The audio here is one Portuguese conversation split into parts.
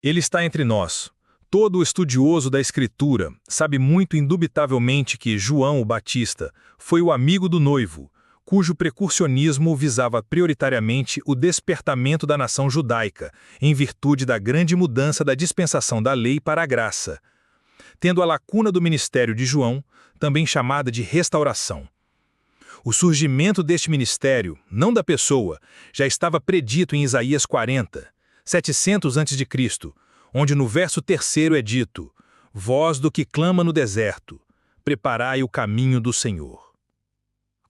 Ele está entre nós. Todo estudioso da Escritura sabe muito indubitavelmente que João o Batista foi o amigo do noivo, cujo precursionismo visava prioritariamente o despertamento da nação judaica, em virtude da grande mudança da dispensação da lei para a graça, tendo a lacuna do ministério de João, também chamada de restauração. O surgimento deste ministério, não da pessoa, já estava predito em Isaías 40, 700 a.C., onde no verso 3º é dito: Voz do que clama no deserto, preparai o caminho do Senhor.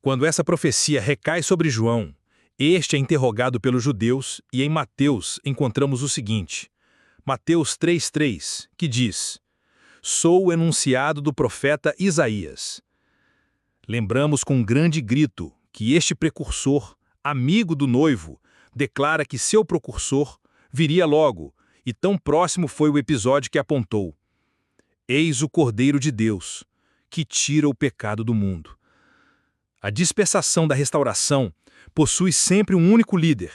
Quando essa profecia recai sobre João, este é interrogado pelos judeus e em Mateus encontramos o seguinte, Mateus 3,3, que diz: Sou o enunciado do profeta Isaías. Lembramos com um grande grito que este precursor, amigo do noivo, declara que seu precursor viria logo, e tão próximo foi o episódio que apontou: Eis o Cordeiro de Deus, que tira o pecado do mundo. A dispensação da restauração possui sempre um único líder.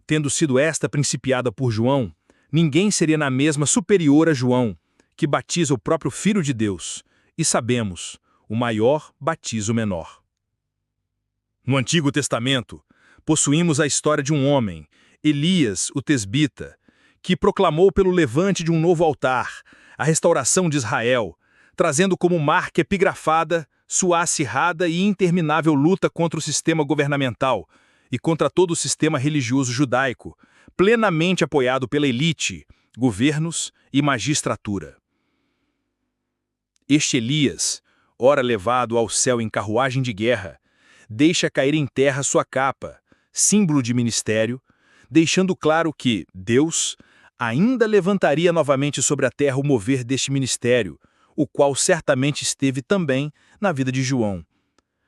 Tendo sido esta principiada por João, ninguém seria na mesma superior a João, que batiza o próprio Filho de Deus, e sabemos, o maior batiza o menor. No Antigo Testamento, possuímos a história de um homem, Elias, o tesbita, que proclamou pelo levante de um novo altar a restauração de Israel, trazendo como marca epigrafada sua acirrada e interminável luta contra o sistema governamental e contra todo o sistema religioso judaico, plenamente apoiado pela elite, governos e magistratura. Este Elias, ora levado ao céu em carruagem de guerra, deixa cair em terra sua capa, símbolo de ministério, deixando claro que Deus ainda levantaria novamente sobre a terra o mover deste ministério, o qual certamente esteve também na vida de João.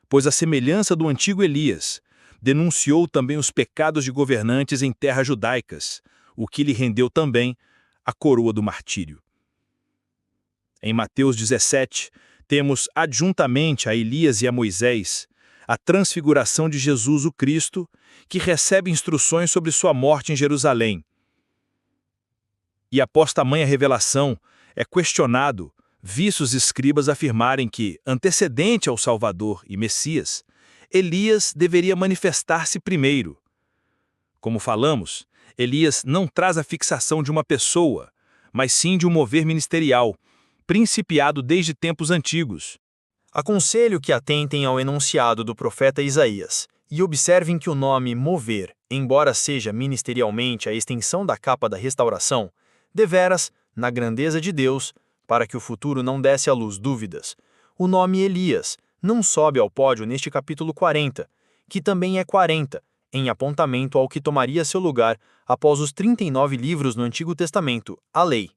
Pois a semelhança do antigo Elias, denunciou também os pecados de governantes em terras judaicas, o que lhe rendeu também a coroa do martírio. Em Mateus 17, temos adjuntamente a Elias e a Moisés, a transfiguração de Jesus o Cristo, que recebe instruções sobre sua morte em Jerusalém. E após tamanha revelação, é questionado, visto os escribas afirmarem que, antecedente ao Salvador e Messias, Elias deveria manifestar-se primeiro. Como falamos, Elias não traz a fixação de uma pessoa, mas sim de um mover ministerial, principiado desde tempos antigos. Aconselho que atentem ao enunciado do profeta Isaías e observem que o nome mover, embora seja ministerialmente a extensão da capa da restauração, deveras, na grandeza de Deus, para que o futuro não desse à luz dúvidas, o nome Elias não sobe ao pódio neste capítulo 40, que também é 40, em apontamento ao que tomaria seu lugar após os 39 livros no Antigo Testamento, a lei.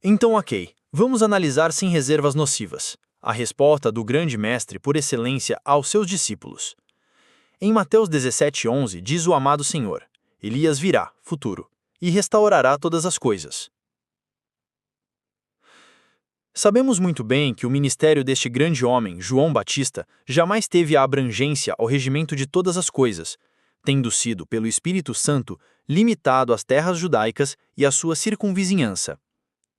Então, ok, vamos analisar sem reservas nocivas a resposta do grande mestre por excelência aos seus discípulos. Em Mateus 17:11 diz o amado Senhor: Elias virá, futuro, e restaurará todas as coisas. Sabemos muito bem que o ministério deste grande homem, João Batista, jamais teve a abrangência ao regimento de todas as coisas, tendo sido, pelo Espírito Santo, limitado às terras judaicas e à sua circunvizinhança.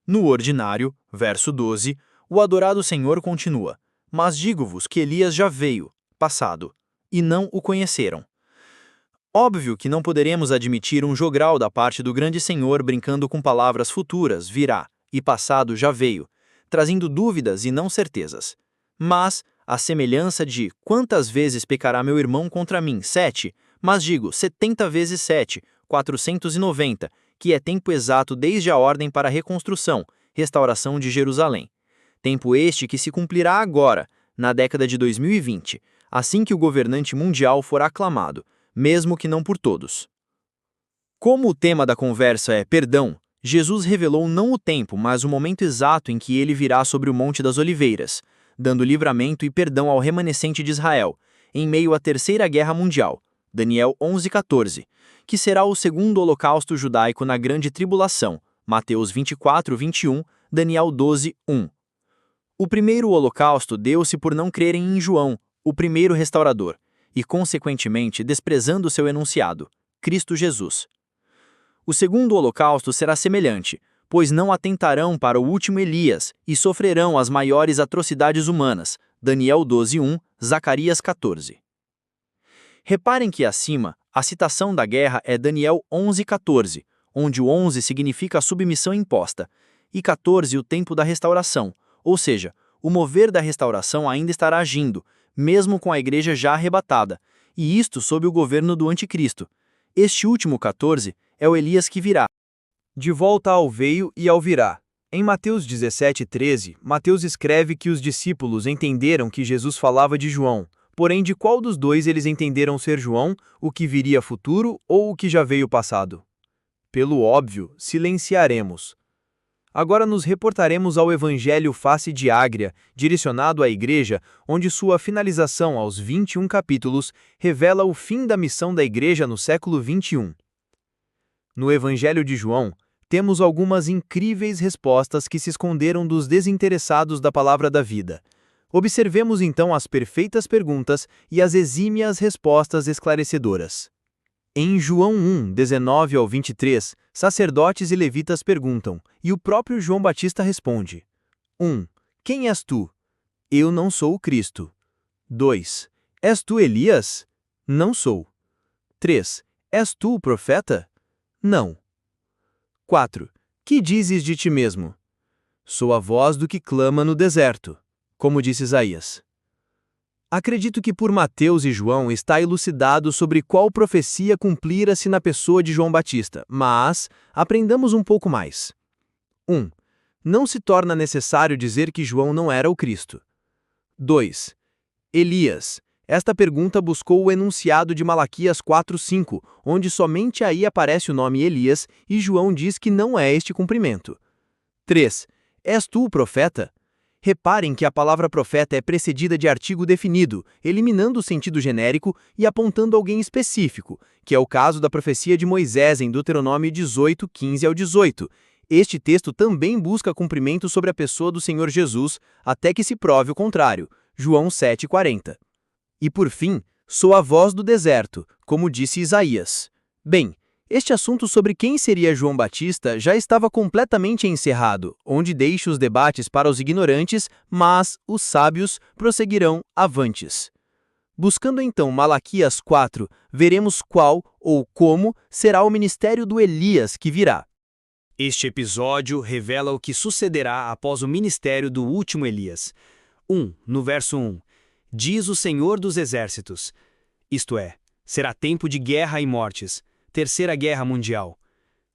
No ordinário, verso 12, o adorado Senhor continua: Mas digo-vos que Elias já veio, passado, e não o conheceram. Óbvio que não poderemos admitir um jogral da parte do grande Senhor brincando com palavras futuras, virá, e passado já veio, trazendo dúvidas e não certezas. Mas, à semelhança de quantas vezes pecará meu irmão contra mim, 7, mas digo 70 vezes 7, 490, que é tempo exato desde a ordem para a reconstrução, restauração de Jerusalém. Tempo este que se cumprirá agora, na década de 2020, assim que o governante mundial for aclamado, mesmo que não por todos. Como o tema da conversa é perdão, Jesus revelou não o tempo, mas o momento exato em que ele virá sobre o Monte das Oliveiras, dando livramento e perdão ao remanescente de Israel, em meio à Terceira Guerra Mundial, Daniel 11:14, que será o segundo holocausto judaico na Grande Tribulação, Mateus 24:21, Daniel 12:1. O primeiro holocausto deu-se por não crerem em João, o primeiro restaurador, e consequentemente desprezando seu enunciado, Cristo Jesus. O segundo holocausto será semelhante, pois não atentarão para o último Elias e sofrerão as maiores atrocidades humanas. Daniel 12:1, Zacarias 14. Reparem que acima, a citação da guerra é Daniel 11:14, onde o 11 significa a submissão imposta, e 14 o tempo da restauração, ou seja, o mover da restauração ainda estará agindo, mesmo com a igreja já arrebatada, e isto sob o governo do anticristo. Este último 14 é o Elias que virá. De volta ao veio e ao virá. Em Mateus 17:13, Mateus escreve que os discípulos entenderam que Jesus falava de João, porém de qual dos dois eles entenderam ser João, o que viria futuro ou o que já veio passado? Pelo óbvio, silenciaremos. Agora nos reportaremos ao Evangelho Face de Ágria, direcionado à Igreja, onde sua finalização aos 21 capítulos revela o fim da missão da Igreja no século 21. No Evangelho de João, temos algumas incríveis respostas que se esconderam dos desinteressados da palavra da vida. Observemos então as perfeitas perguntas e as exímias respostas esclarecedoras. Em João 1:19 ao 23, sacerdotes e levitas perguntam, e o próprio João Batista responde: 1. Quem és tu? Eu não sou o Cristo. 2. És tu Elias? Não sou. 3. És tu o profeta? Não. 4. Que dizes de ti mesmo? Sou a voz do que clama no deserto, como disse Isaías. Acredito que por Mateus e João está elucidado sobre qual profecia cumprira-se na pessoa de João Batista, mas aprendamos um pouco mais. 1. Não se torna necessário dizer que João não era o Cristo. 2. Elias. Esta pergunta buscou o enunciado de Malaquias 4:5, onde somente aí aparece o nome Elias e João diz que não é este cumprimento. 3. És tu o profeta? Reparem que a palavra profeta é precedida de artigo definido, eliminando o sentido genérico e apontando alguém específico, que é o caso da profecia de Moisés em Deuteronômio 18:15 ao 18. Este texto também busca cumprimento sobre a pessoa do Senhor Jesus, até que se prove o contrário. João 7:40. E por fim, sou a voz do deserto, como disse Isaías. Bem, este assunto sobre quem seria João Batista já estava completamente encerrado, onde deixo os debates para os ignorantes, mas os sábios prosseguirão avantes. Buscando então Malaquias 4, veremos qual ou como será o ministério do Elias que virá. Este episódio revela o que sucederá após o ministério do último Elias. 1. No verso 1. Diz o Senhor dos Exércitos. Isto é, será tempo de guerra e mortes. Terceira Guerra Mundial.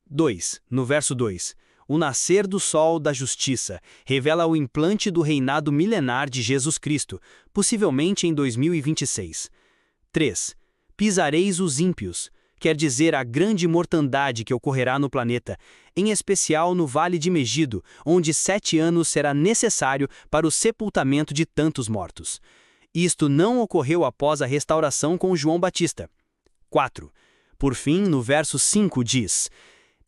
2. No verso 2. O nascer do sol da justiça revela o implante do reinado milenar de Jesus Cristo, possivelmente em 2026. 3. Pisareis os ímpios, quer dizer a grande mortandade que ocorrerá no planeta, em especial no Vale de Megido, onde 7 anos será necessário para o sepultamento de tantos mortos. Isto não ocorreu após a restauração com João Batista. 4. Por fim, no verso 5 diz: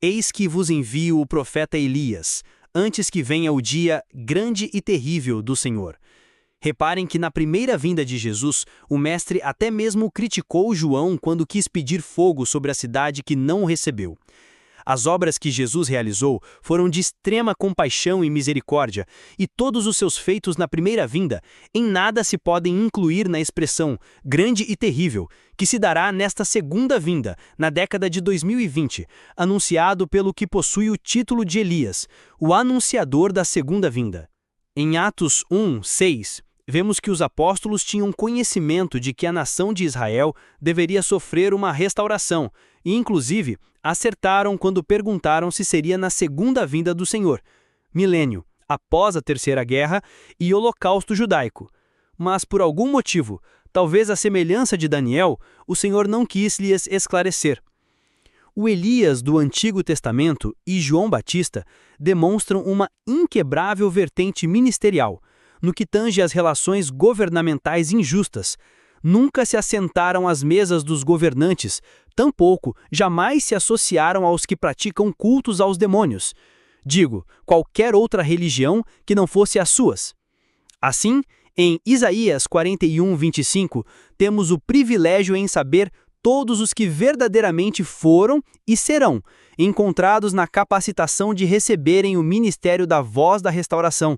Eis que vos envio o profeta Elias, antes que venha o dia grande e terrível do Senhor. Reparem que na primeira vinda de Jesus, o mestre até mesmo criticou João quando quis pedir fogo sobre a cidade que não o recebeu. As obras que Jesus realizou foram de extrema compaixão e misericórdia, e todos os seus feitos na primeira vinda em nada se podem incluir na expressão grande e terrível, que se dará nesta segunda vinda, na década de 2020, anunciado pelo que possui o título de Elias, o anunciador da segunda vinda. Em Atos 1:6, vemos que os apóstolos tinham conhecimento de que a nação de Israel deveria sofrer uma restauração, e inclusive acertaram quando perguntaram se seria na segunda vinda do Senhor, milênio, após a Terceira Guerra e Holocausto judaico. Mas por algum motivo, talvez a semelhança de Daniel, o Senhor não quis lhes esclarecer. O Elias do Antigo Testamento e João Batista demonstram uma inquebrável vertente ministerial, no que tange às relações governamentais injustas. Nunca se assentaram às mesas dos governantes, tampouco jamais se associaram aos que praticam cultos aos demônios. Digo, qualquer outra religião que não fosse as suas. Assim, em Isaías 41:25, temos o privilégio em saber todos os que verdadeiramente foram e serão encontrados na capacitação de receberem o ministério da voz da restauração,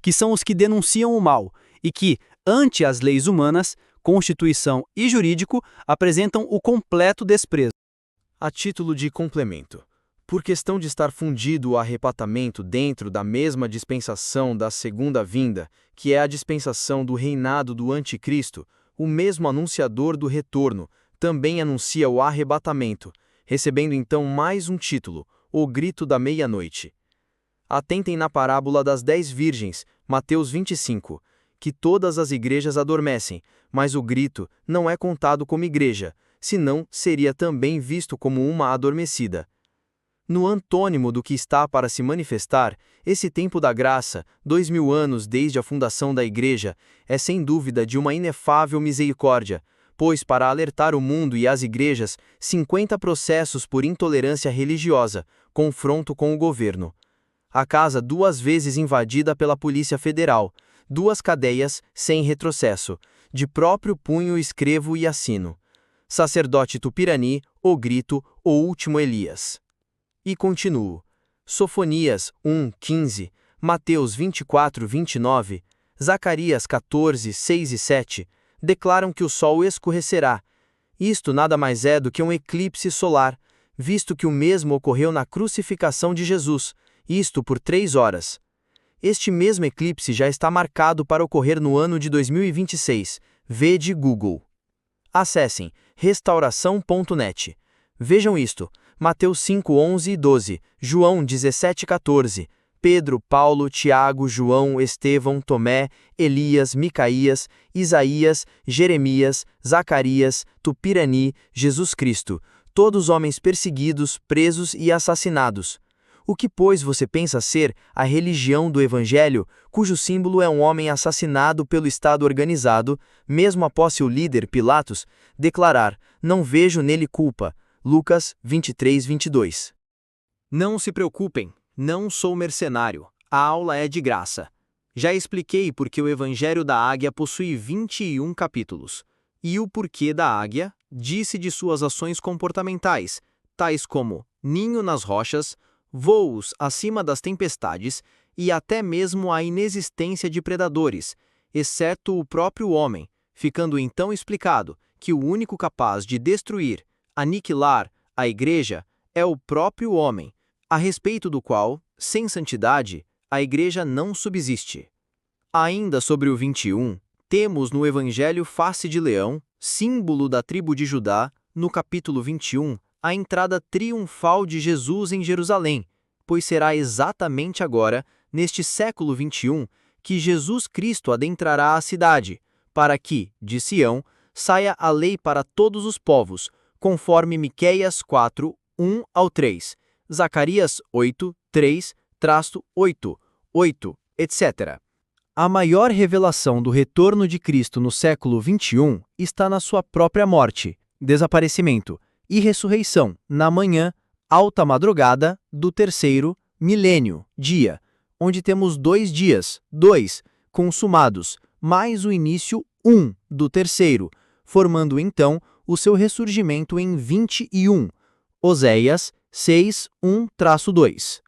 que são os que denunciam o mal e que, ante as leis humanas, Constituição e jurídico, apresentam o completo desprezo. A título de complemento, por questão de estar fundido o arrebatamento dentro da mesma dispensação da segunda vinda, que é a dispensação do reinado do Anticristo, o mesmo anunciador do retorno também anuncia o arrebatamento, recebendo então mais um título, o grito da meia-noite. Atentem na parábola das 10 virgens, Mateus 25, que todas as igrejas adormecem, mas o grito não é contado como igreja, senão seria também visto como uma adormecida. No antônimo do que está para se manifestar, esse tempo da graça, 2000 anos desde a fundação da Igreja, é sem dúvida de uma inefável misericórdia, pois para alertar o mundo e as igrejas, 50 processos por intolerância religiosa, confronto com o governo. A casa 2 vezes invadida pela Polícia Federal, 2 cadeias, sem retrocesso, de próprio punho escrevo e assino. Sacerdote Tupirani, o grito, o último Elias. E continuo. Sofonias 1:15, Mateus 24:29, Zacarias 14:6 e 7, declaram que o sol escurecerá. Isto nada mais é do que um eclipse solar, visto que o mesmo ocorreu na crucificação de Jesus, isto por 3 horas. Este mesmo eclipse já está marcado para ocorrer no ano de 2026, vede Google. Acessem restauração.net. Vejam isto. Mateus 5:11 e 12, João 17:14, Pedro, Paulo, Tiago, João, Estevão, Tomé, Elias, Micaías, Isaías, Jeremias, Zacarias, Tupirani, Jesus Cristo, todos homens perseguidos, presos e assassinados. O que, pois, você pensa ser a religião do Evangelho, cujo símbolo é um homem assassinado pelo Estado organizado, mesmo após seu líder, Pilatos, declarar: "Não vejo nele culpa." Lucas 23:22. Não se preocupem, não sou mercenário, a aula é de graça. Já expliquei porque o Evangelho da Águia possui 21 capítulos. E o porquê da águia disse de suas ações comportamentais, tais como ninho nas rochas, voos acima das tempestades e até mesmo a inexistência de predadores, exceto o próprio homem, ficando então explicado que o único capaz de destruir, aniquilar a Igreja é o próprio homem, a respeito do qual, sem santidade, a Igreja não subsiste. Ainda sobre o 21, temos no Evangelho face de leão, símbolo da tribo de Judá, no capítulo 21, a entrada triunfal de Jesus em Jerusalém, pois será exatamente agora, neste século 21, que Jesus Cristo adentrará a cidade, para que, de Sião, saia a lei para todos os povos, conforme Miqueias 4:1 ao 3, Zacarias 8:3-8, 8, etc. A maior revelação do retorno de Cristo no século 21 está na sua própria morte, desaparecimento e ressurreição na manhã, alta madrugada, do 3º milênio, dia, onde temos 2 dias, 2, consumados, mais o início 1 do 3º, formando então o seu ressurgimento em 21, Oséias 6:1-2.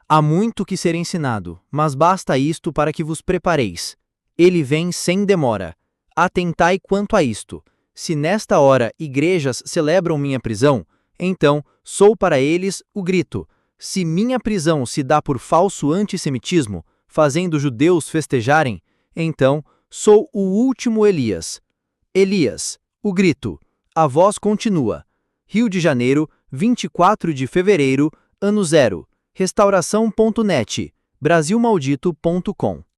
Há muito que ser ensinado, mas basta isto para que vos prepareis. Ele vem sem demora. Atentai quanto a isto. Se nesta hora igrejas celebram minha prisão, então sou para eles o grito. Se minha prisão se dá por falso antissemitismo, fazendo judeus festejarem, então sou o último Elias. Elias, o grito. A voz continua. Rio de Janeiro, 24 de fevereiro, ano 0. Restauração.net, brasilmaldito.com